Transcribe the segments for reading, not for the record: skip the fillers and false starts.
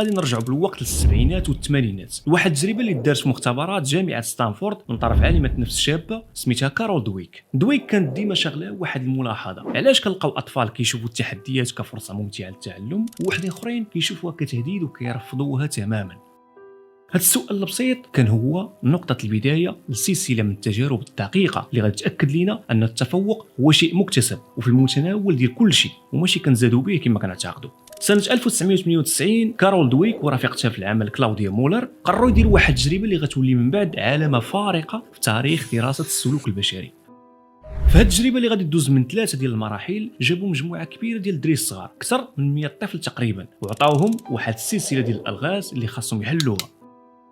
غادي نرجعوا بالوقت للسبعينات والثمانينات، لواحد التجربه اللي دارت في مختبرات جامعه ستانفورد من طرف عالمه نفس شابه سميتها كارول دويك كانت ديما شغله واحد الملاحظه: علاش كنلقاو اطفال كيشوفوا التحديات كفرصه ممتعه للتعلم وواحدين اخرين كيشوفوها كتهديد وكيرفضوها تماما؟ هذا السؤال البسيط كان هو نقطة البداية لسلسلة من التجارب الدقيقة اللي غادي تأكد لنا أن التفوق هو شيء مكتسب وفي المتناول ديال كل شيء وماشي كنزادوا به كما كنعتقدوا. سنة 1998 كارول دويك ورفيقتها في العمل كلاوديا مولر قرروا يديروا واحد التجربة اللي غتولي من بعد علامة فارقة في تاريخ دراسة السلوك البشري. في هذه التجربه اللي غادي تدوز من 3 ديال المراحل، جابوا مجموعه كبيره ديال الدراري الصغار اكثر من 100 طفل تقريبا، وعطاوهم واحد السلسله ديال الالغاز اللي خاصهم يحلوها.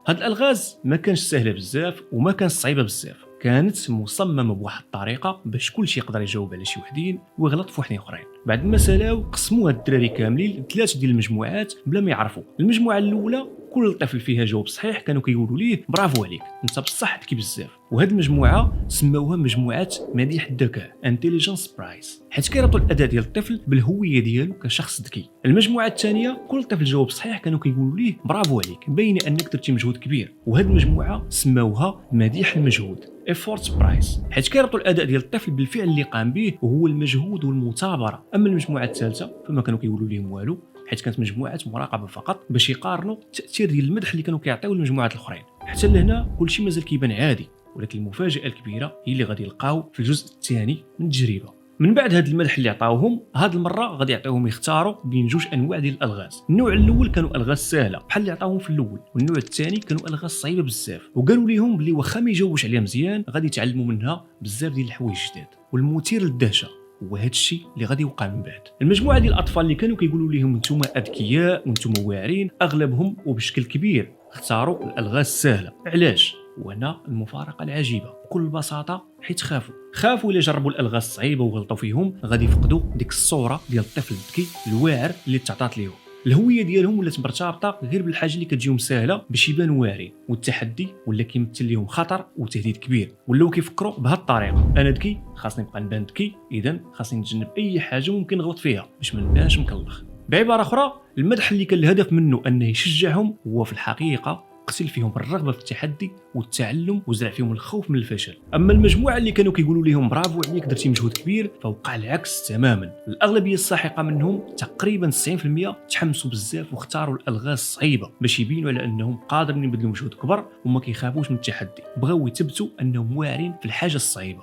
هاد الالغاز ما كانش سهله بزاف وما كانش صعيبه بزاف، كانت مصممه بواحد الطريقه باش كلشي يقدر يجاوب على شي وحدين ويغلط في وحدين اخرين. بعد ما سالاو قسموا هاد الدراري كاملين ل3 ديال المجموعات بلا ما يعرفوا. المجموعه الاولى كل طفل فيها جاوب صحيح كانوا كيقولوا ليه برافو عليك انت بصح ذكي بزاف، وهاد المجموعه سموها مجموعه مديح الذكاء انتليجنس برايس، حيت كيربطوا الاداء ديال الطفل بالهويه ديالو كشخص ذكي. المجموعه الثانيه كل طفل جاوب صحيح كانوا كيقولوا ليه برافو عليك باين انك درتي مجهود كبير، وهاد المجموعه سموها مديح المجهود efforts برايس، حيت كيربطوا الاداء ديال الطفل بالفعل اللي قام به وهو المجهود والمثابره. اما المجموعه الثالثه فما كانوا كيقولوا لهم والو، حيت كانت مجموعه مراقبه فقط باش يقارنوا التاثير ديال المدح اللي كانوا كيعطيو للمجموعات الاخرين. حتى لهنا كلشي مازال كيبان عادي، ولكن المفاجاه الكبيره هي اللي غادي يلقاو في الجزء الثاني من التجربه. من بعد هذا المدح اللي عطاوهم، هاد المره غادي يعطيوهم يختاروا بين جوج انواع ديال الالغاز. النوع الاول كانوا الغاز سهله بحال اللي عطاوهم في الاول، والنوع الثاني كانوا الغاز صعيبه بزاف، وقالوا لهم بلي واخا ما يجاوبوش عليها مزيان غادي يتعلموا منها بزاف ديال الحوايج جداد. والمثير للدهشه وهذا الشيء اللي غادي يوقع من بعد، المجموعه ديال الاطفال اللي كانوا كيقولوا لهم انتم اذكياء وانتم واعرين، اغلبهم وبشكل كبير اختاروا الالغاز السهله. علاش؟ وهنا المفارقه العجيبه، بكل بساطه حيت خافوا الا جربوا الالغاز الصعيبه وغلطوا فيهم غادي يفقدوا ديك الصوره ديال الطفل الذكي الواعر اللي تعطات ليهم. الهويه ديالهم ولات مرتبطه غير بالحاجه اللي كتجيهم سهله باش يبانوا واعرين، والتحدي ولا كيمثل لهم خطر وتهديد كبير. ولاو كيفكروا بهذه الطريقه: انا ذكي خاصني نبقى نبان ذكي، اذا خاصني نتجنب اي حاجه ممكن نغلط فيها باش ما نبانش مكلخ. بعباره اخرى، المدح اللي كان الهدف منه انه يشجعهم هو في الحقيقه قتل فيهم الرغبه في التحدي والتعلم وزرع فيهم الخوف من الفشل. اما المجموعه اللي كانوا كيقولوا لهم برافو عليك درتي مجهود كبير فوقع العكس تماما. الاغلبيه الساحقه منهم تقريبا 90% تحمسوا بزاف واختاروا الالغاز الصعيبه باش يبينوا على انهم قادرين يبذلوا مجهود كبر وما كيخافوش من التحدي، بغاو يثبتوا انهم واعرين في الحاجه الصعيبه.